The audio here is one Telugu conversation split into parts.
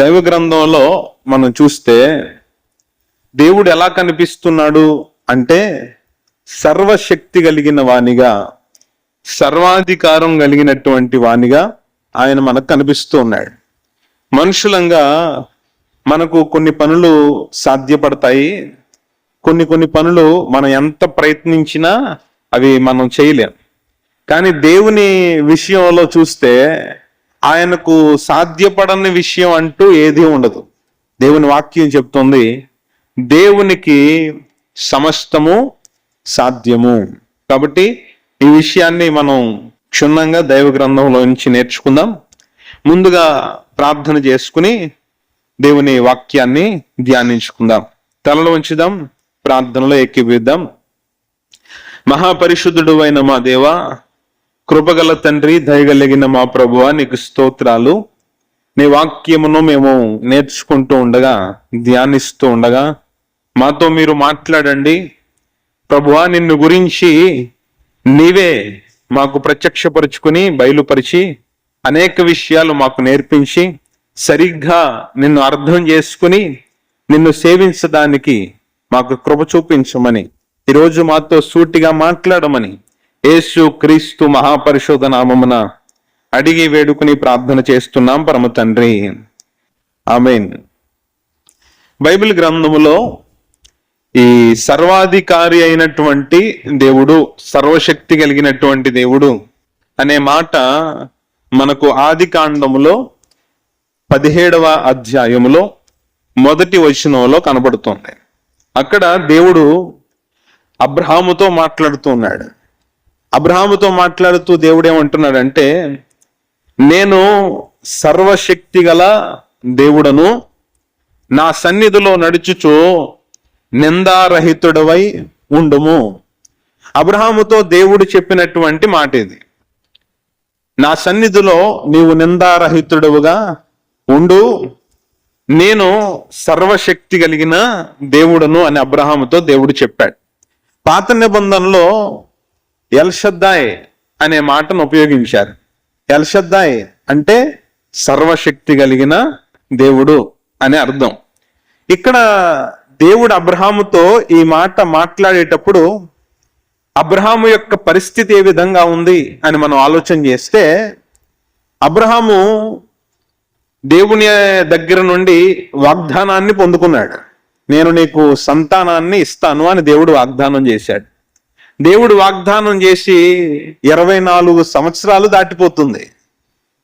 దైవ గ్రంథంలో మనం చూస్తే దేవుడు ఎలా కనిపిస్తున్నాడు అంటే సర్వశక్తి కలిగిన వానిగా, సర్వాధికారం కలిగినటువంటి వానిగా ఆయన మనకు కనిపిస్తూ ఉన్నాడు. మనుషులంగా మనకు కొన్ని పనులు సాధ్యపడతాయి, కొన్ని పనులు మనం ఎంత ప్రయత్నించినా అవి మనం చేయలేం. కానీ దేవుని విషయంలో చూస్తే ఆయనకు సాధ్యపడని విషయం అంటూ ఏదీ ఉండదు. దేవుని వాక్యం చెప్తుంది, దేవునికి సమస్తము సాధ్యము. కాబట్టి ఈ విషయాన్ని మనం క్షుణ్ణంగా దైవ గ్రంథంలో నుంచి నేర్చుకుందాం. ముందుగా ప్రార్థన చేసుకుని దేవుని వాక్యాన్ని ధ్యానించుకుందాం. తలలో ఉంచుదాం, ప్రార్థనలో ఏకీభవిద్దాం. మహాపరిశుద్ధుడు అయిన మా దేవా, కృపగల తండ్రి, దయగలిగిన మా ప్రభువా, నీకు స్తోత్రాలు. నీ వాక్యమును మేము నేర్చుకుంటూ ఉండగా, ధ్యానిస్తూ ఉండగా మాతో మీరు మాట్లాడండి ప్రభువా. నిన్ను గురించి నీవే మాకు ప్రత్యక్షపరుచుకుని బయలుపరిచి అనేక విషయాలు మాకు నేర్పించి సరిగ్గా నిన్ను అర్థం చేసుకుని నిన్ను సేవించడానికి మాకు కృప చూపించమని, ఈరోజు మాతో సూటిగా మాట్లాడమని యేసు క్రీస్తు మహాపరిశుద్ధ నామమున అడిగి వేడుకుని ప్రార్థన చేస్తున్నాం పరమ తండ్రి, ఆమేన్. బైబిల్ గ్రంథములో ఈ సర్వాధికారి అయినటువంటి దేవుడు, సర్వశక్తి కలిగినటువంటి దేవుడు అనే మాట మనకు ఆది కాండములో 17వ అధ్యాయములో 1వ వచనంలో కనబడుతుంది. అక్కడ దేవుడు అబ్రహాముతో మాట్లాడుతున్నాడు. అబ్రహాముతో మాట్లాడుతూ దేవుడు ఏమంటున్నాడంటే, నేను సర్వశక్తి గల దేవుడను, నా సన్నిధిలో నడుచుచు నిందారహితుడవై ఉండుము. అబ్రహాముతో దేవుడు చెప్పినటువంటి మాట ఇది. నా సన్నిధిలో నీవు నిందారహితుడవుగా ఉండు, నేను సర్వశక్తి కలిగిన దేవుడను అని అబ్రహాముతో దేవుడు చెప్పాడు. పాత నిబంధనలో ఎల్షద్దాయ్ అనే మాటను ఉపయోగించారు. ఎల్షద్దాయ్ అంటే సర్వశక్తి కలిగిన దేవుడు అని అర్థం. ఇక్కడ దేవుడు అబ్రహాముతో ఈ మాట మాట్లాడేటప్పుడు అబ్రహాము యొక్క పరిస్థితి ఏ విధంగా ఉంది అని మనం ఆలోచన చేస్తే, అబ్రహాము దేవుని దగ్గర నుండి వాగ్దానాన్ని పొందుకున్నాడు. నేను నీకు సంతానాన్ని ఇస్తాను అని దేవుడు వాగ్దానం చేశాడు. దేవుడు వాగ్దానం చేసి 24 సంవత్సరాలు దాటిపోతుంది.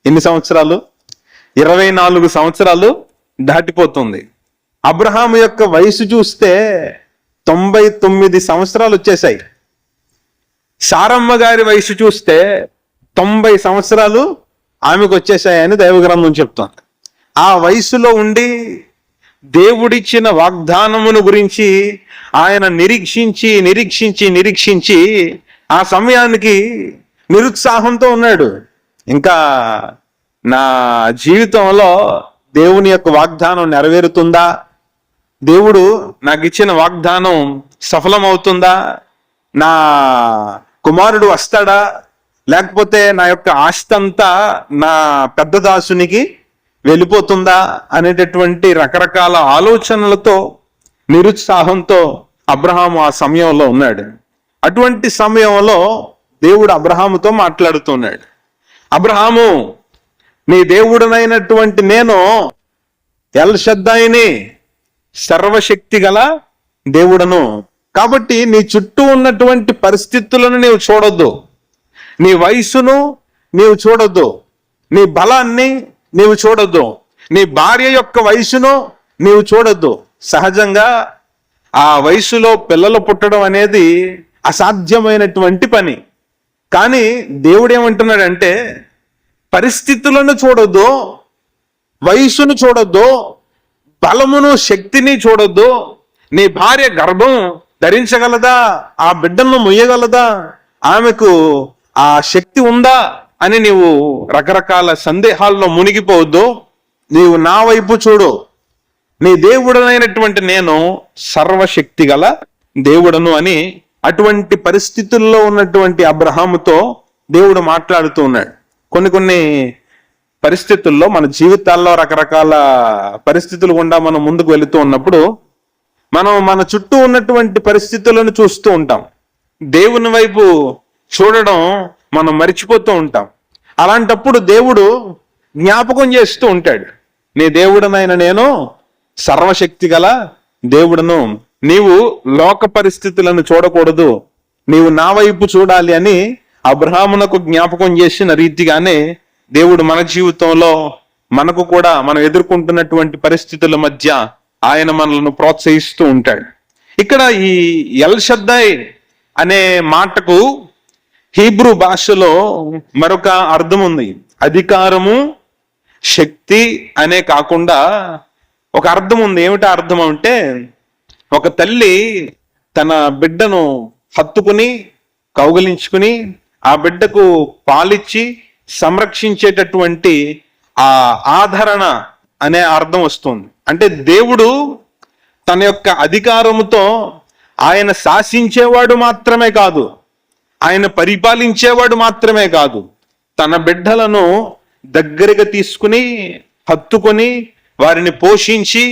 ఎన్ని సంవత్సరాలు? 24 సంవత్సరాలు దాటిపోతుంది. అబ్రహాము యొక్క వయసు చూస్తే 99 సంవత్సరాలు వచ్చేసాయి. సారమ్మ గారి వయసు చూస్తే 90 సంవత్సరాలు ఆమెకు వచ్చేసాయని దైవగ్రంథం చెప్తోంది. ఆ వయసులో ఉండి దేవుడిచ్చిన వాగ్దానమును గురించి ఆయన నిరీక్షించి ఆ సమయానికి నిరుత్సాహంతో ఉన్నాడు. ఇంకా నా జీవితంలో దేవుని యొక్క వాగ్దానం నెరవేరుతుందా, దేవుడు నాకు ఇచ్చిన వాగ్దానం సఫలమవుతుందా, నా కుమారుడు వస్తాడా, లేకపోతే నా యొక్క ఆస్తి అంతా నా పెద్ద దాసునికి వెళ్ళిపోతుందా అనేటటువంటి రకరకాల ఆలోచనలతో, నిరుత్సాహంతో అబ్రహాము ఆ సమయంలో ఉన్నాడు. అటువంటి సమయంలో దేవుడు అబ్రహాముతో మాట్లాడుతున్నాడు. అబ్రహాము, నీ దేవుడనైనటువంటి నేను ఎల్షద్దాయిని, సర్వశక్తి గల దేవుడను. కాబట్టి నీ చుట్టూ ఉన్నటువంటి పరిస్థితులను నీవు చూడొద్దు, నీ వయసును నీవు చూడొద్దు, నీ బలాన్ని నీవు చూడొద్దు, నీ భార్య యొక్క వయసును నీవు చూడొద్దు. సహజంగా ఆ వయసులో పిల్లలు పుట్టడం అనేది అసాధ్యమైనటువంటి పని. కానీ దేవుడు ఏమంటున్నాడంటే, పరిస్థితులను చూడొద్దు, వయసును చూడొద్దు, బలమును శక్తిని చూడొద్దు. నీ భార్య గర్భం ధరించగలదా, ఆ బిడ్డను మొయ్యగలదా, ఆమెకు ఆ శక్తి ఉందా అని నీవు రకరకాల సందేహాల్లో మునిగిపోవద్దు. నీవు నా వైపు చూడు, నీ దేవుడనైనటువంటి నేను సర్వశక్తి గల దేవుడను అని అటువంటి పరిస్థితుల్లో ఉన్నటువంటి అబ్రహాముతో దేవుడు మాట్లాడుతూ ఉన్నాడు. కొన్ని పరిస్థితుల్లో, మన జీవితాల్లో రకరకాల పరిస్థితులు గుండా మనం ముందుకు వెళుతూ ఉన్నప్పుడు మనం మన చుట్టూ ఉన్నటువంటి పరిస్థితులను చూస్తూ ఉంటాం. దేవుని వైపు చూడడం మనం మర్చిపోతూ ఉంటాం. అలాంటప్పుడు దేవుడు జ్ఞాపకం చేస్తూ ఉంటాడు, నీ దేవుడనైన నేను సర్వశక్తి గల దేవుడను, నీవు లోక పరిస్థితులను చూడకూడదు, నీవు నా వైపు చూడాలి అని అబ్రహామునకు జ్ఞాపకం చేసిన రీతిగానే దేవుడు మన జీవితంలో మనకు కూడా మనం ఎదుర్కొంటున్నటువంటి పరిస్థితుల మధ్య ఆయన మనల్ని ప్రోత్సహిస్తూ ఉంటాడు. ఇక్కడ ఈ ఎల్ షద్దై అనే మాటకు హీబ్రూ భాషలో మరొక అర్థం ఉంది. అధికారము, శక్తి అనే కాకుండా ఒక అర్థం ఉంది. ఏమిటా అర్థం అంటే, ఒక తల్లి తన బిడ్డను హత్తుకుని కౌగిలించుకుని ఆ బిడ్డకు పాలిచ్చి సంరక్షించేటటువంటి ఆ ఆదరణ అనే అర్థం వస్తుంది. అంటే దేవుడు తన యొక్క అధికారముతో ఆయన శాసించేవాడు మాత్రమే కాదు, ఆయన పరిపాలించేవాడు మాత్రమే కాదు, తన బిడ్డలను దగ్గరగా తీసుకుని హత్తుకొని వారిని పోషించి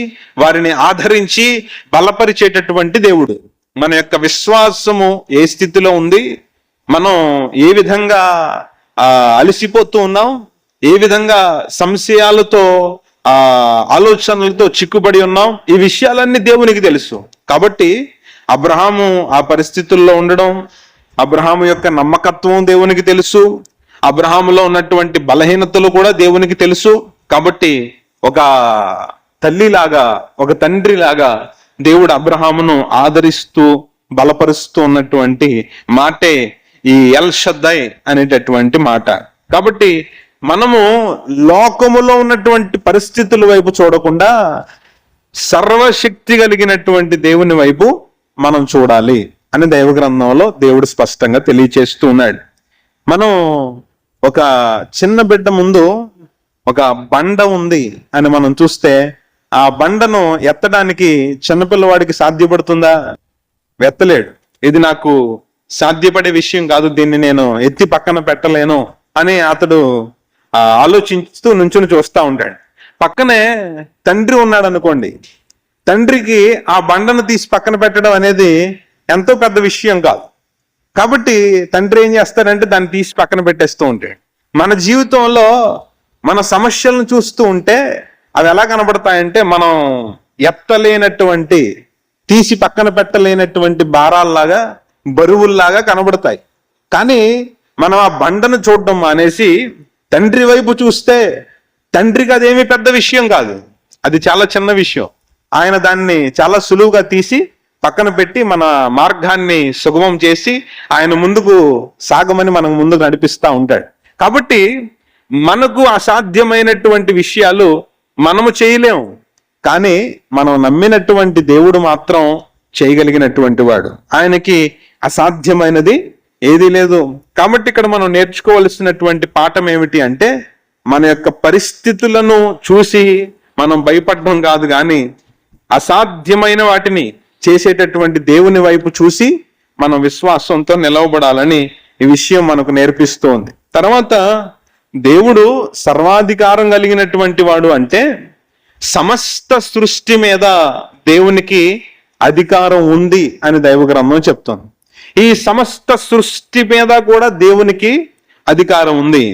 వారిని ఆదరించి బలపరిచేటటువంటి దేవుడు. మన యొక్క విశ్వాసము ఏ స్థితిలో ఉంది, మనం ఏ విధంగా అలసిపోతూ ఉన్నాం, ఏ విధంగా సంశయాలతో ఆలోచనలతో చిక్కుబడి ఉన్నాం, ఈ విషయాలన్నీ దేవునికి తెలుసు. కాబట్టి అబ్రహాము ఆ పరిస్థితుల్లో ఉండడం, అబ్రహాము యొక్క నమ్మకత్వం దేవునికి తెలుసు, అబ్రహాములో ఉన్నటువంటి బలహీనతలు కూడా దేవునికి తెలుసు. కాబట్టి ఒక తల్లిలాగా, ఒక తండ్రిలాగా దేవుడు అబ్రహామును ఆదరిస్తూ బలపరుస్తూ ఉన్నటువంటి మాటే ఈ ఎల్ షద్దై అనేటటువంటి మాట. కాబట్టి మనము లోకములో ఉన్నటువంటి పరిస్థితుల వైపు చూడకుండా సర్వశక్తి కలిగినటువంటి దేవుని వైపు మనం చూడాలి అని దైవ గ్రంథంలో దేవుడు స్పష్టంగా తెలియచేస్తూ ఉన్నాడు. మనం ఒక చిన్న బిడ్డ ముందు ఒక బండ ఉంది అని మనం చూస్తే ఆ బండను ఎత్తడానికి చిన్నపిల్లవాడికి సాధ్యపడుతుందా? ఎత్తలేడు. ఇది నాకు సాధ్యపడే విషయం కాదు, దీన్ని నేను ఎత్తి పక్కన పెట్టలేను అని అతడు ఆలోచిస్తూ నుంచుని చూస్తూ ఉంటాడు. పక్కనే తండ్రి ఉన్నాడు అనుకోండి, తండ్రికి ఆ బండను తీసి పక్కన పెట్టడం అనేది ఎంతో పెద్ద విషయం కాదు. కాబట్టి తండ్రి ఏం చేస్తాడంటే దాన్ని తీసి పక్కన పెట్టేస్తూ ఉంటాడు. మన జీవితంలో మన సమస్యలను చూస్తూ ఉంటే అవి ఎలా కనబడతాయంటే, మనం ఎత్తలేనటువంటి, తీసి పక్కన పెట్టలేనటువంటి భారాల్లాగా, బరువుల్లాగా కనబడతాయి. కానీ మనం ఆ బండను చూడడం మానేసి తండ్రి వైపు చూస్తే తండ్రికి అదేమీ పెద్ద విషయం కాదు, అది చాలా చిన్న విషయం. ఆయన దాన్ని చాలా సులువుగా తీసి పక్కన పెట్టి మన మార్గాన్ని సుగమం చేసి ఆయన ముందుకు సాగమని మనకు ముందుకు నడిపిస్తూ ఉంటాడు. కాబట్టి మనకు అసాధ్యమైనటువంటి విషయాలు మనము చేయలేము, కానీ మనం నమ్మినటువంటి దేవుడు మాత్రం చేయగలిగినటువంటి వాడు. ఆయనకి అసాధ్యమైనది ఏదీ లేదు. కాబట్టి ఇక్కడ మనం నేర్చుకోవలసినటువంటి పాఠం ఏమిటి అంటే, మన యొక్క పరిస్థితులను చూసి మనం భయపడడం కాదు, కానీ అసాధ్యమైన వాటిని చేసేటటువంటి దేవుని వైపు చూసి మనం విశ్వాసంతో నిలవబడాలని ఈ విషయం మనకు నేర్పిస్తోంది. తర్వాత దేవుడు సర్వాధికారం కలిగినటువంటి వాడు అంటే సమస్త సృష్టి మీద దేవునికి అధికారం ఉంది అని దైవ గ్రంథం చెప్తుంది. ఈ సమస్త సృష్టి మీద కూడా దేవునికి అధికారం ఉంది.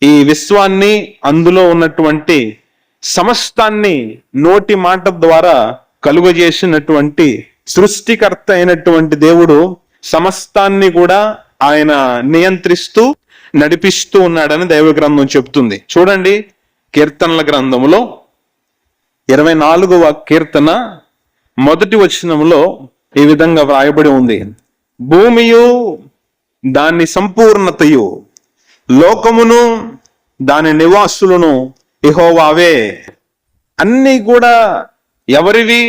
ఈ విశ్వాన్ని, అందులో ఉన్నటువంటి సమస్తాన్ని నోటి మాట ద్వారా కలుగజేసినటువంటి సృష్టికర్త అయినటువంటి దేవుడు సమస్తాన్ని కూడా ఆయన నియంత్రిస్తూ నడిపిస్తూ ఉన్నాడని దైవ గ్రంథం చెప్తుంది. చూడండి, కీర్తనల గ్రంథములో 24వ కీర్తన 1వ వచనంలో ఈ విధంగా వ్రాయబడి ఉంది, భూమియు దాని సంపూర్ణతయు, లోకమును దాని నివాసులను యెహోవావే. అన్నీ కూడా ఎవరివి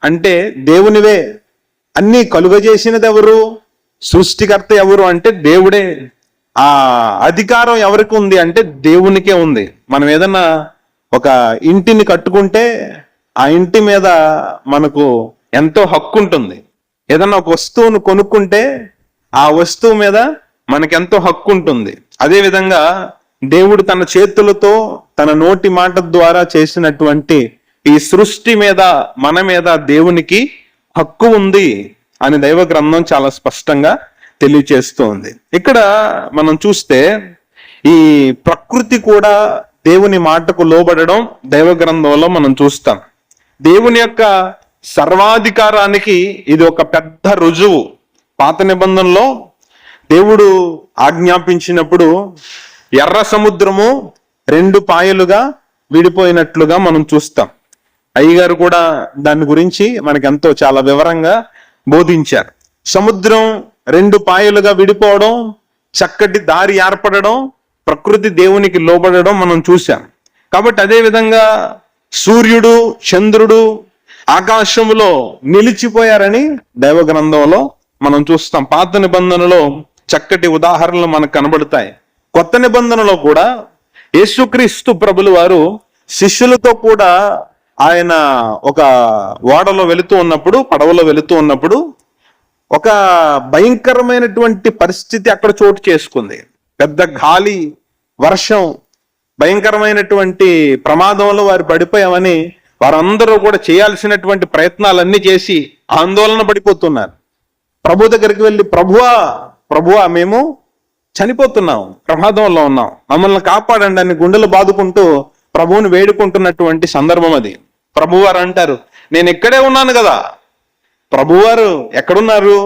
అంటే దేవునివే. అన్నీ కలుగజేసినది ఎవరు? సృష్టికర్త ఎవరు అంటే దేవుడే. ఆ అధికారం ఎవరికి ఉంది అంటే దేవునికే ఉంది. మనం ఏదన్నా ఒక ఇంటిని కట్టుకుంటే ఆ ఇంటి మీద మనకు ఎంతో హక్కు ఉంటుంది. ఏదన్నా ఒక వస్తువును కొనుక్కుంటే ఆ వస్తువు మీద మనకెంతో హక్కు ఉంటుంది. అదేవిధంగా దేవుడు తన చేతులతో తన నోటి మాట ద్వారా చేసినటువంటి ఈ సృష్టి మీద, మన మీద దేవునికి హక్కు ఉంది అని దైవ గ్రంథం చాలా స్పష్టంగా తెలియచేస్తూ ఉంది. ఇక్కడ మనం చూస్తే ఈ ప్రకృతి కూడా దేవుని మాటకు లోబడడం దైవ గ్రంథంలో మనం చూస్తాం. దేవుని యొక్క సర్వాధికారానికి ఇది ఒక పెద్ద రుజువు. పాత నిబంధనలో దేవుడు ఆజ్ఞాపించినప్పుడు ఎర్ర సముద్రము 2 పాయలుగా విడిపోయినట్లుగా మనం చూస్తాం. అయ్యగారు కూడా దాని గురించి మనకెంతో చాలా వివరంగా బోధించారు. సముద్రం 2 పాయలుగా విడిపోవడం, చక్కటి దారి ఏర్పడడం, ప్రకృతి దేవునికి లోబడడం మనం చూసాం. కాబట్టి అదే విధంగా సూర్యుడు, చంద్రుడు ఆకాశంలో నిలిచిపోయారని దైవ గ్రంథంలో మనం చూస్తాం. పాత నిబంధనలో చక్కటి ఉదాహరణలు మనకు కనబడతాయి. కొత్త నిబంధనలో కూడా యేసుక్రీస్తు ప్రభులు వారు శిష్యులతో కూడా ఆయన ఒక ఓడలో వెళుతూ ఉన్నప్పుడు, పడవలో వెళుతూ ఉన్నప్పుడు ఒక భయంకరమైనటువంటి పరిస్థితి అక్కడ చోటు చేసుకుంది. పెద్ద గాలి, వర్షం, భయంకరమైనటువంటి ప్రమాదంలో వారు పడిపోయామని వారందరూ కూడా చేయాల్సినటువంటి ప్రయత్నాలన్నీ చేసి ఆందోళన పడిపోతున్నారు. ప్రభు దగ్గరికి వెళ్ళి, ప్రభువా మేము చనిపోతున్నాం, ప్రమాదంలో ఉన్నాం, మమ్మల్ని కాపాడండి అని గుండెలు బాదుకుంటూ ప్రభువుని వేడుకుంటున్నటువంటి సందర్భం అది. ప్రభువారు అంటారు, నేను ఇక్కడే ఉన్నాను కదా. ప్రభువారు ఎక్కడున్నారు?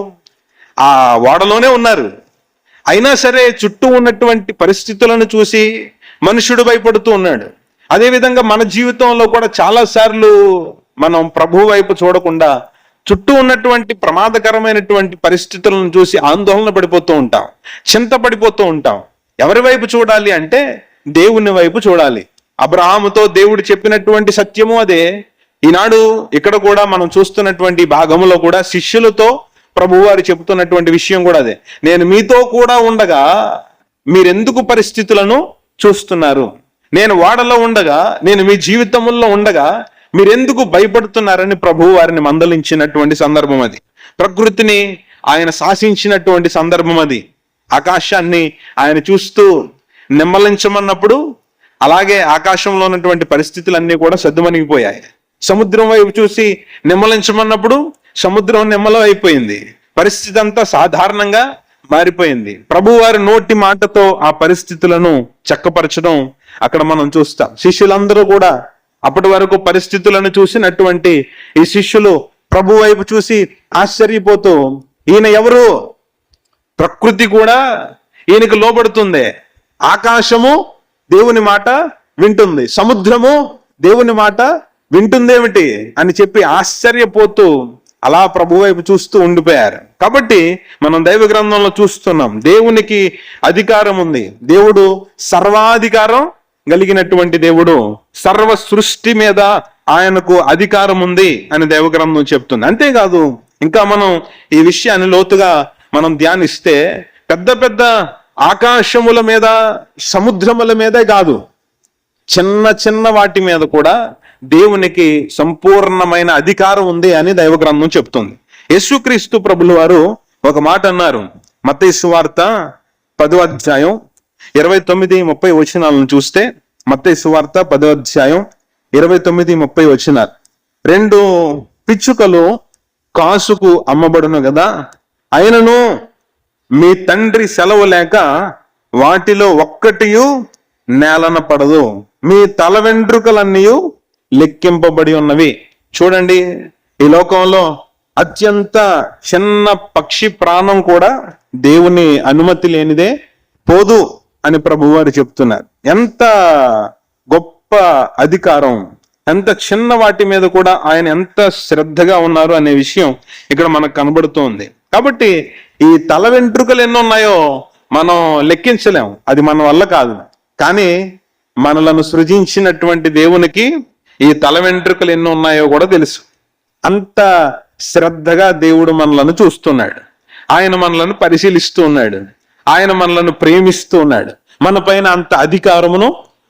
ఆ ఓడలోనే ఉన్నారు. అయినా సరే చుట్టూ ఉన్నటువంటి పరిస్థితులను చూసి మనుషుడు భయపడుతూ ఉన్నాడు. అదేవిధంగా మన జీవితంలో కూడా చాలా సార్లు మనం ప్రభు వైపు చూడకుండా చుట్టూ ఉన్నటువంటి ప్రమాదకరమైనటువంటి పరిస్థితులను చూసి ఆందోళన పడిపోతూ ఉంటాం, చింత పడిపోతూ ఉంటాం. ఎవరి వైపు చూడాలి అంటే దేవుని వైపు చూడాలి. అబ్రహాముతో దేవుడు చెప్పినటువంటి సత్యము అదే. ఈనాడు ఇక్కడ కూడా మనం చూస్తున్నటువంటి భాగంలో కూడా శిష్యులతో ప్రభువారు చెబుతున్నటువంటి విషయం కూడా అదే. నేను మీతో కూడా ఉండగా మీరెందుకు పరిస్థితులను చూస్తున్నారు? నేను ఓడలో ఉండగా, నేను మీ జీవితంలో ఉండగా మీరెందుకు భయపడుతున్నారని ప్రభువు వారిని మందలించినటువంటి సందర్భం అది. ప్రకృతిని ఆయన శాసించినటువంటి సందర్భం అది. ఆకాశాన్ని ఆయన చూస్తూ నిమ్మలించమన్నప్పుడు అలాగే ఆకాశంలో ఉన్నటువంటి పరిస్థితులన్నీ కూడా సద్దుమణిగిపోయాయి. సముద్రం వైపు చూసి నిమ్మలించమన్నప్పుడు సముద్రం నిమ్మలం అయిపోయింది. పరిస్థితి అంతా సాధారణంగా మారిపోయింది. ప్రభువారి నోటి మాటతో ఆ పరిస్థితులను చక్కపరచడం అక్కడ మనం చూస్తాం. శిష్యులందరూ కూడా అప్పటి వరకు పరిస్థితులను చూసినటువంటి ఈ శిష్యులు ప్రభు వైపు చూసి ఆశ్చర్యపోతూ, ఈయన ఎవరు? ప్రకృతి కూడా ఈయనకు లోబడుతుంది. ఆకాశము దేవుని మాట వింటుంది, సముద్రము దేవుని మాట వింటుందేమిటి అని చెప్పి ఆశ్చర్యపోతూ అలా ప్రభు వైపు చూస్తూ ఉండిపోయారు. కాబట్టి మనం దైవ గ్రంథంలో చూస్తున్నాం, దేవునికి అధికారం ఉంది. దేవుడు సర్వాధికారం కలిగినటువంటి దేవుడు. సర్వ సృష్టి మీద ఆయనకు అధికారం ఉంది అని దైవ గ్రంథం చెప్తుంది. అంతేకాదు, ఇంకా మనం ఈ విషయాన్ని లోతుగా మనం ధ్యానిస్తే పెద్ద పెద్ద ఆకాశముల మీద, సముద్రముల మీదే కాదు, చిన్న చిన్న వాటి మీద కూడా దేవునికి సంపూర్ణమైన అధికారం ఉంది అని దైవ గ్రంథం చెప్తుంది. యేసుక్రీస్తు ప్రభులు వారు ఒక మాట అన్నారు. మత్తయి సువార్త 10వ అధ్యాయం 29-30 వచనాలను చూస్తే, మత్తయి సువార్త 10వ అధ్యాయం 29-30 వచనాలు. 2 పిచ్చుకలు కాసుకు అమ్మబడును కదా, అయినను మీ తండ్రి సెలవు లేక వాటిలో ఒక్కటియు నేలన పడదు, మీ తల వెంట్రుకలన్నీ లెక్కింపబడి ఉన్నవి. చూడండి, ఈ లోకంలో అత్యంత చిన్న పక్షి ప్రాణం కూడా దేవుని అనుమతి లేనిదే పోదు అని ప్రభువారు చెప్తున్నారు. ఎంత గొప్ప అధికారం, ఎంత చిన్న వాటి మీద కూడా ఆయన ఎంత శ్రద్ధగా ఉన్నారు అనే విషయం ఇక్కడ మనకు కనబడుతోంది. కాబట్టి ఈ తల వెంట్రుకలు ఎన్ని ఉన్నాయో మనం లెక్కించలేం, అది మన వల్ల కాదు. కానీ మనలను సృజించినటువంటి దేవునికి ఈ తల వెంట్రుకలు ఎన్ని ఉన్నాయో కూడా తెలుసు. అంత శ్రద్ధగా దేవుడు మనలను చూస్తున్నాడు. ఆయన మనలను పరిశీలిస్తూ ఉన్నాడు. ఆయన మనలను ప్రేమిస్తూ ఉన్నాడు. మన పైన అంత అధికారమును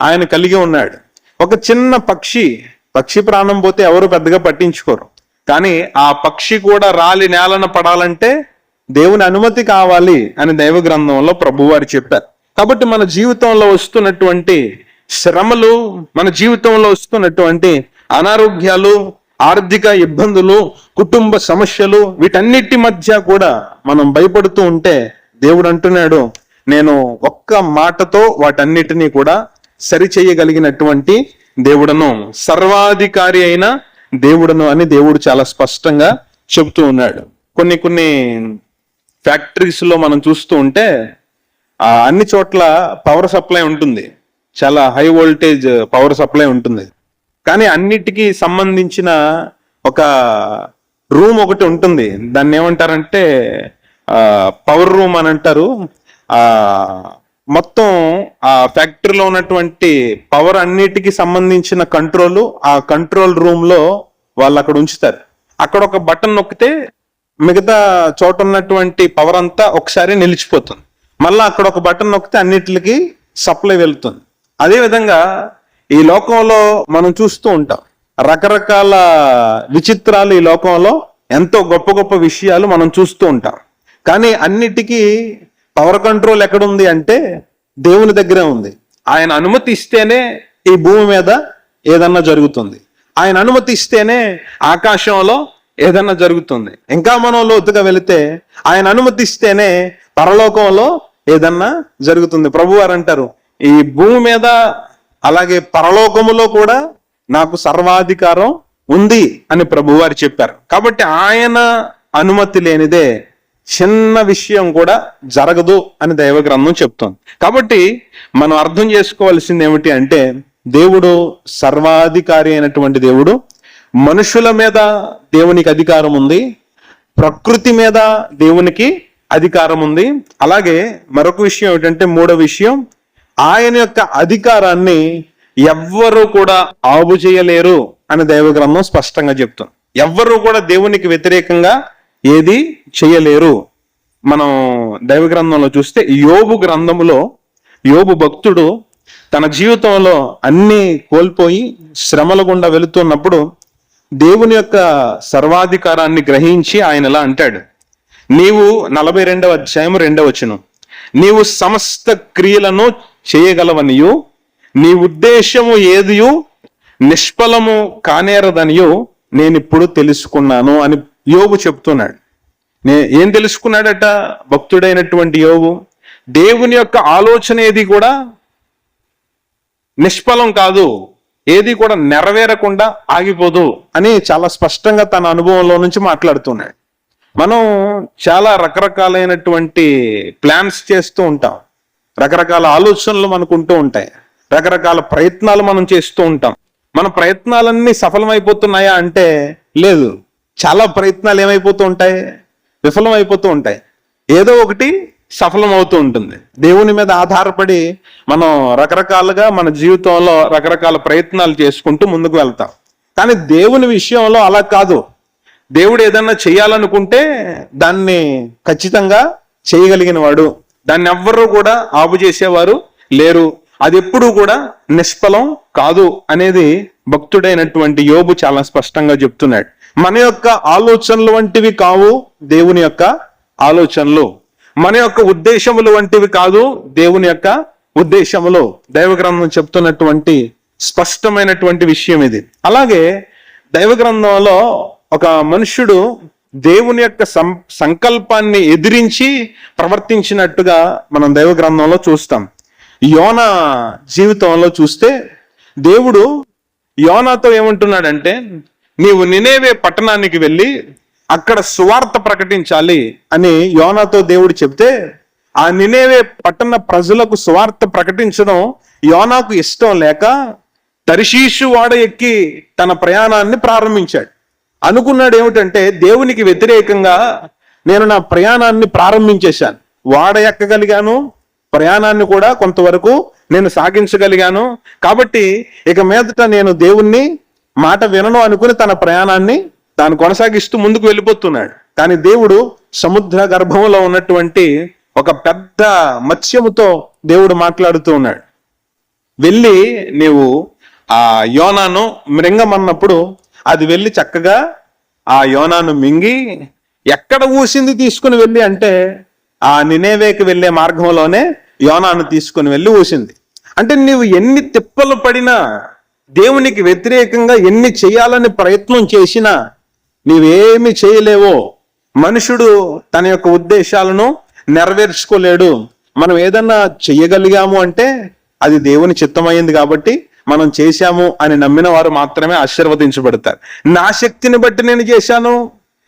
ఆయన కలిగి ఉన్నాడు. ఒక చిన్న పక్షి ప్రాణం పోతే ఎవరు పెద్దగా పట్టించుకోరు. కానీ ఆ పక్షి కూడా రాలి నేలన పడాలంటే దేవుని అనుమతి కావాలి అని దైవ గ్రంథంలో ప్రభువారు చెప్పారు. కాబట్టి మన జీవితంలో వస్తున్నటువంటి శ్రమలు, మన జీవితంలో వస్తున్నటువంటి అనారోగ్యాలు, ఆర్థిక ఇబ్బందులు, కుటుంబ సమస్యలు, వీటన్నిటి మధ్య కూడా మనం భయపడుతూ ఉంటే దేవుడు అంటున్నాడు, నేను ఒక్క మాటతో వాటన్నిటినీ కూడా సరిచేయగలిగినటువంటి దేవుడను, సర్వాధికారి అయిన దేవుడను అని దేవుడు చాలా స్పష్టంగా చెబుతూ ఉన్నాడు. కొన్ని ఫ్యాక్టరీస్ లో మనం చూస్తూ ఉంటే అన్ని చోట్ల పవర్ సప్లై ఉంటుంది, చాలా హై వోల్టేజ్ పవర్ సప్లై ఉంటుంది. కానీ అన్నిటికీ సంబంధించిన ఒక రూమ్ ఒకటి ఉంటుంది, దాన్ని ఏమంటారంటే పవర్ రూమ్ అని అంటారు. మొత్తం ఆ ఫ్యాక్టరీలో ఉన్నటువంటి పవర్ అన్నిటికీ సంబంధించిన కంట్రోల్ ఆ కంట్రోల్ రూమ్ లో వాళ్ళు అక్కడ ఉంచుతారు. అక్కడ ఒక బటన్ నొక్కితే మిగతా చోట ఉన్నటువంటి పవర్ అంతా ఒకసారి నిలిచిపోతుంది. మళ్ళీ అక్కడ ఒక బటన్ నొక్కితే అన్నిటికి సప్లై వెళ్తుంది. అదే విధంగా ఈ లోకంలో మనం చూస్తూ ఉంటాం, రకరకాల విచిత్రాలు ఈ లోకంలో, ఎంతో గొప్ప గొప్ప విషయాలు మనం చూస్తూ ఉంటాం. కానీ అన్నిటికీ పవర్ కంట్రోల్ ఎక్కడుంది అంటే దేవుని దగ్గరే ఉంది. ఆయన అనుమతి ఇస్తేనే ఈ భూమి మీద ఏదన్నా జరుగుతుంది, ఆయన అనుమతి ఇస్తేనే ఆకాశంలో ఏదన్నా జరుగుతుంది. ఇంకా మనం లోతుగా వెళితే ఆయన అనుమతి ఇస్తేనే పరలోకంలో ఏదన్నా జరుగుతుంది. ప్రభువారు అంటారు, ఈ భూమి మీద అలాగే పరలోకములో కూడా నాకు సర్వాధికారం ఉంది అని ప్రభువారు చెప్పారు. కాబట్టి ఆయన అనుమతి లేనిదే చిన్న విషయం కూడా జరగదు అని దైవ గ్రంథం చెప్తోంది. కాబట్టి మనం అర్థం చేసుకోవాల్సింది ఏమిటి అంటే, దేవుడు సర్వాధికారి అయినటువంటి దేవుడు. మనుషుల మీద దేవునికి అధికారం ఉంది, ప్రకృతి మీద దేవునికి అధికారం ఉంది. అలాగే మరొక విషయం ఏమిటంటే, మూడో విషయం, ఆయన యొక్క అధికారాన్ని ఎవ్వరూ కూడా ఆపు చేయలేరు అని దైవ గ్రంథం స్పష్టంగా చెప్తుంది. ఎవ్వరూ కూడా దేవునికి వ్యతిరేకంగా ఏది చేయలేరు. మనం దైవ గ్రంథంలో చూస్తే యోబు గ్రంథములో యోబు భక్తుడు తన జీవితంలో అన్ని కోల్పోయి శ్రమల గుండా వెళుతున్నప్పుడు దేవుని యొక్క సర్వాధికారాన్ని గ్రహించి ఆయన ఇలా అంటాడు, నీవు 42వ అధ్యాయం 2వ వచనం, నీవు సమస్త క్రియలను చేయగలవనియు నీ ఉద్దేశము ఏదియు నిష్ఫలము కానేరదనియు నేను ఇప్పుడు తెలుసుకున్నాను అని యోబు చెప్తున్నాడు. ఏం తెలుసుకున్నాడట భక్తుడైనటువంటి యోబు? దేవుని యొక్క ఆలోచన ఏది కూడా నిష్ఫలం కాదు, ఏది కూడా నెరవేరకుండా ఆగిపోదు అని చాలా స్పష్టంగా తన అనుభవంలో నుంచి మాట్లాడుతున్నాడు. మనం చాలా రకరకాలైనటువంటి ప్లాన్స్ చేస్తూ ఉంటాం, రకరకాల ఆలోచనలు మనకుంటూ ఉంటాయి, రకరకాల ప్రయత్నాలు మనం చేస్తూ ఉంటాం. మన ప్రయత్నాలన్నీ సఫలమైపోతున్నాయా అంటే లేదు. చాలా ప్రయత్నాలు ఏమైపోతూ ఉంటాయి, విఫలం అయిపోతూ ఉంటాయి. ఏదో ఒకటి సఫలం అవుతూ ఉంటుంది. దేవుని మీద ఆధారపడి మనం రకరకాలుగా మన జీవితంలో రకరకాల ప్రయత్నాలు చేసుకుంటూ ముందుకు వెళ్తాం. కానీ దేవుని విషయంలో అలా కాదు. దేవుడు ఏదన్నా చేయాలనుకుంటే దాన్ని ఖచ్చితంగా చేయగలిగిన వాడు, దాన్ని ఎవ్వరూ కూడా ఆపు చేసేవారు లేరు, అది ఎప్పుడూ కూడా నిష్ఫలం కాదు అనేది భక్తుడైనటువంటి యోబు చాలా స్పష్టంగా చెప్తున్నాడు. మన యొక్క ఆలోచనలు వంటివి కావు దేవుని యొక్క ఆలోచనలు, మన యొక్క ఉద్దేశములు వంటివి కాదు దేవుని యొక్క ఉద్దేశములు. దైవ గ్రంథం చెప్తున్నటువంటి స్పష్టమైనటువంటి విషయం ఇది. అలాగే దైవ గ్రంథంలో ఒక మనుష్యుడు దేవుని యొక్క సంకల్పాన్ని ఎదిరించి ప్రవర్తించినట్టుగా మనం దైవ గ్రంథంలో చూస్తాం. యోనా జీవితంలో చూస్తే దేవుడు యోనాతో ఏమంటున్నాడంటే, నీవు నినేవే పట్టణానికి వెళ్ళి అక్కడ సువార్త ప్రకటించాలి అని యోనాతో దేవుడు చెప్తే, ఆ నినేవే పట్టణ ప్రజలకు సువార్త ప్రకటించడం యోనాకు ఇష్టం లేక తర్షీషు వాడ ఎక్కి తన ప్రయాణాన్ని ప్రారంభించాడు. అనుకున్నాడు ఏమిటంటే, దేవునికి వ్యతిరేకంగా నేను నా ప్రయాణాన్ని ప్రారంభించేశాను, వాడ ఎక్కగలిగాను, ప్రయాణాన్ని కూడా కొంతవరకు నేను సాగించగలిగాను, కాబట్టి ఇక మీదట నేను దేవుణ్ణి మాట వినను అనుకుని తన ప్రయాణాన్ని తాను కొనసాగిస్తూ ముందుకు వెళ్ళిపోతున్నాడు. కానీ దేవుడు సముద్ర గర్భంలో ఉన్నటువంటి ఒక పెద్ద మత్స్యముతో దేవుడు మాట్లాడుతూ ఉన్నాడు. వెళ్ళి నీవు ఆ యోనాను మృంగమన్నప్పుడు అది వెళ్ళి చక్కగా ఆ యోనాను మింగి ఎక్కడ ఊసింది తీసుకుని వెళ్ళి అంటే ఆ నినేవేకి వెళ్ళే మార్గంలోనే యోనాను తీసుకుని వెళ్ళి ఊసింది. అంటే నువ్వు ఎన్ని తిప్పలు పడినా, దేవునికి వ్యతిరేకంగా ఎన్ని చేయాలని ప్రయత్నం చేసినా నీవేమి చేయలేవో. మనుషుడు తన యొక్క ఉద్దేశాలను నెరవేర్చుకోలేడు. మనం ఏదన్నా చెయ్యగలిగాము అంటే అది దేవుని చిత్తమైంది కాబట్టి మనం చేశాము అని నమ్మిన వారు మాత్రమే ఆశీర్వదించబడతారు. నా శక్తిని బట్టి నేను చేశాను,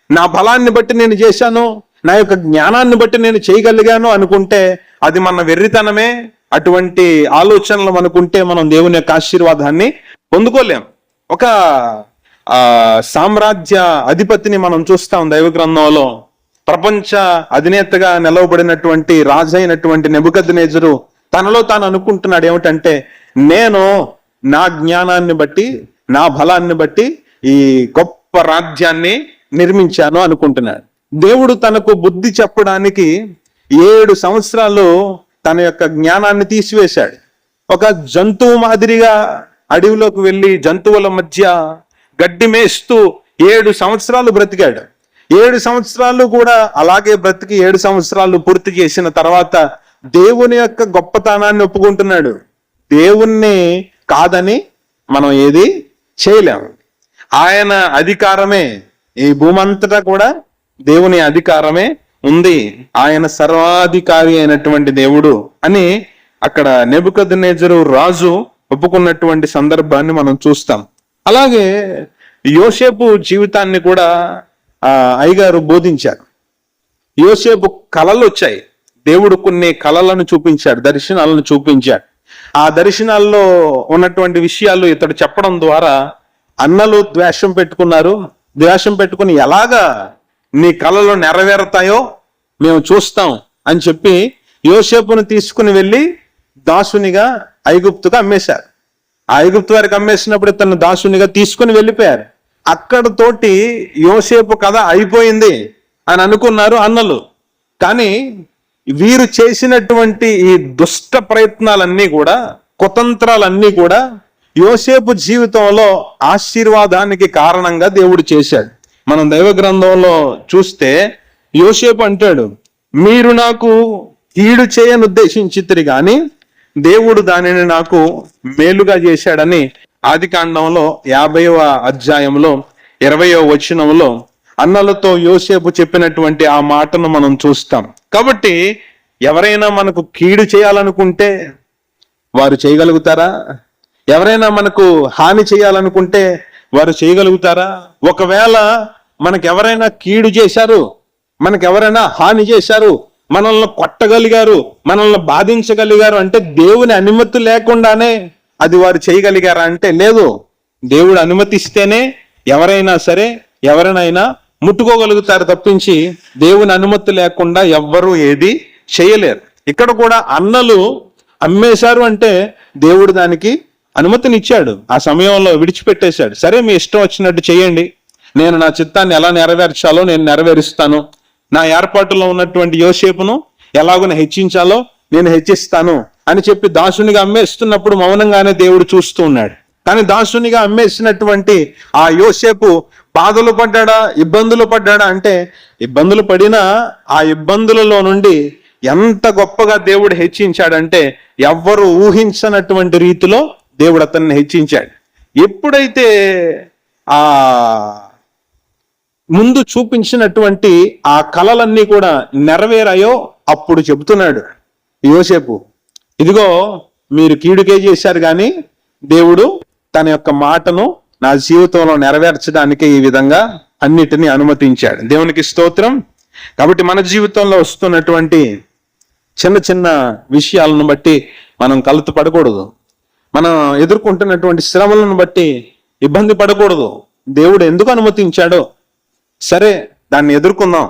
నా బలాన్ని బట్టి నేను చేశాను, నా యొక్క జ్ఞానాన్ని బట్టి నేను చేయగలిగాను అనుకుంటే అది మన వెర్రితనమే. అటువంటి ఆలోచనలు మనకుంటే మనం దేవుని యొక్క ఆశీర్వాదాన్ని పొందుకోలేం. ఒక సామ్రాజ్య అధిపతిని మనం చూస్తాం దైవ గ్రంథంలో. ప్రపంచ అధినేతగా నిలవబడినటువంటి రాజు అయినటువంటి నెబుకద్నెజరు తనలో తాను అనుకుంటున్నాడు ఏమిటంటే, నేను నా జ్ఞానాన్ని బట్టి, నా బలాన్ని బట్టి ఈ గొప్ప రాజ్యాన్ని నిర్మించాను అనుకుంటున్నాడు. దేవుడు తనకు బుద్ధి చెప్పడానికి 7 సంవత్సరాలు తన యొక్క జ్ఞానాన్ని తీసివేశాడు. ఒక జంతువు మాదిరిగా అడవిలోకి వెళ్ళి జంతువుల మధ్య గడ్డి మేస్తూ 7 సంవత్సరాలు బ్రతికాడు. 7 సంవత్సరాలు కూడా అలాగే బ్రతికి 7 సంవత్సరాలు పూర్తి చేసిన తర్వాత దేవుని యొక్క గొప్పతనాన్ని ఒప్పుకుంటున్నాడు. దేవుణ్ణి కాదని మనం ఏది చేయలేము. ఆయన అధికారమే, ఈ భూమంతటా కూడా దేవుని అధికారమే ఉంది. ఆయన సర్వాధికారి అయినటువంటి దేవుడు అని అక్కడ నెబుకద్నెజరు రాజు ఒప్పుకున్నటువంటి సందర్భాన్ని మనం చూస్తాం. అలాగే యోసేపు జీవితాన్ని కూడా అయ్యగారు బోధించారు. యోసేపు కళలు వచ్చాయి. దేవుడు కొన్ని కళలను చూపించాడు, దర్శనాలను చూపించాడు. ఆ దర్శనాల్లో ఉన్నటువంటి విషయాలు ఇతడు చెప్పడం ద్వారా అన్నలు ద్వేషం పెట్టుకున్నారు. ద్వేషం పెట్టుకుని ఎలాగా నీ కళలు నెరవేరుతాయో మేము చూస్తాం అని చెప్పి యోసేపును తీసుకుని వెళ్ళి దాసునిగా ఐగుప్తుగా అమ్మేశారు. ఆ ఐగుప్తు వారికి అమ్మేసినప్పుడు ఇతను దాసునిగా తీసుకుని వెళ్ళిపోయారు. అక్కడతోటి యోసేపు కథ అయిపోయింది అని అనుకున్నారు అన్నలు. కానీ వీరు చేసినటువంటి ఈ దుష్ట ప్రయత్నాలన్నీ కూడా, కుతంత్రాలన్నీ కూడా యోసేపు జీవితంలో ఆశీర్వాదానికి కారణంగా దేవుడు చేశాడు. మనం దైవ గ్రంథంలో చూస్తే యోసేపు అంటాడు, మీరు నాకు కీడు చేయని ఉద్దేశించితిరి గాని దేవుడు దానిని నాకు మేలుగా చేశాడని ఆదికాండంలో 50వ అధ్యాయంలో 20వ వచనంలో అన్నలతో యోసేపు చెప్పినటువంటి ఆ మాటను మనం చూస్తాం. కాబట్టి ఎవరైనా మనకు కీడు చేయాలనుకుంటే వారు చేయగలుగుతారా? ఎవరైనా మనకు హాని చేయాలనుకుంటే వారు చేయగలుగుతారా? ఒకవేళ మనకెవరైనా కీడు చేశారు, మనకెవరైనా హాని చేశారు, మనల్ని కొట్టగలిగారు, మనల్ని బాధించగలిగారు అంటే దేవుని అనుమతి లేకుండానే అది వారు చేయగలిగారా అంటే లేదు. దేవుడు అనుమతిస్తేనే ఎవరైనా సరే ఎవరినైనా ముట్టుకోగలుగుతారు తప్పించి దేవుని అనుమతి లేకుండా ఎవ్వరూ ఏది చేయలేరు. ఇక్కడ కూడా అన్నలు అమ్మేశారు అంటే దేవుడు దానికి అనుమతినిచ్చాడు. ఆ సమయంలో విడిచిపెట్టేశాడు. సరే మీ ఇష్టం వచ్చినట్టు చేయండి, నేను నా చిత్తాన్ని ఎలా నెరవేర్చాలో నేను నెరవేరుస్తాను, నా ఏర్పాటులో ఉన్నటువంటి యోసేపును ఎలాగో హెచ్చించాలో నేను హెచ్చిస్తాను అని చెప్పి దాసునిగా అమ్మేస్తున్నప్పుడు మౌనంగానే దేవుడు చూస్తూ ఉన్నాడు. కానీ దాసునిగా అమ్మేసినటువంటి ఆ యోసేపు బాధలు పడ్డాడా, ఇబ్బందులు పడ్డాడా అంటే ఇబ్బందులు పడినా ఆ ఇబ్బందులలో నుండి ఎంత గొప్పగా దేవుడు హెచ్చించాడంటే ఎవ్వరు ఊహించనటువంటి రీతిలో దేవుడు అతన్ని హెచ్చించాడు. ఎప్పుడైతే ఆ ముందు చూపించినటువంటి ఆ కళలన్నీ కూడా నెరవేరాయో అప్పుడు చెబుతున్నాడు యోసేపు, ఇదిగో మీరు కీడుకే చేశారు కానీ దేవుడు తన యొక్క మాటను నా జీవితంలో నెరవేర్చడానికి ఈ విధంగా అన్నిటినీ అనుమతించాడు. దేవునికి స్తోత్రం. కాబట్టి మన జీవితంలో వస్తున్నటువంటి చిన్న చిన్న విషయాలను బట్టి మనం కలత పడకూడదు. మనం ఎదుర్కొంటున్నటువంటి శ్రమలను బట్టి ఇబ్బంది పడకూడదు. దేవుడు ఎందుకు అనుమతించాడో సరే దాన్ని ఎదుర్కొందాం,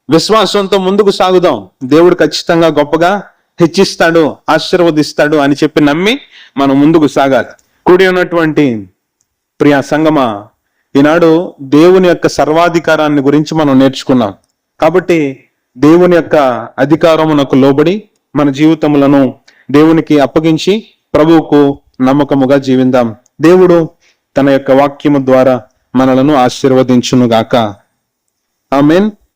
విశ్వాసంతో ముందుకు సాగుదాం. దేవుడు ఖచ్చితంగా గొప్పగా హెచ్చిస్తాడు, ఆశీర్వదిస్తాడు అని చెప్పి నమ్మి మనం ముందుకు సాగాలి. కూడి ఉన్నటువంటి ప్రియ సంగమా, ఈనాడు దేవుని యొక్క సర్వాధికారాన్ని గురించి మనం నేర్చుకున్నాం. కాబట్టి దేవుని యొక్క అధికారమునకు లోబడి మన జీవితములను దేవునికి అప్పగించి ప్రభువుకు నమ్మకముగా జీవిద్దాం. దేవుడు తన యొక్క వాక్యము ద్వారా మనలను ఆశీర్వదించునుగాక. ఆమేన్.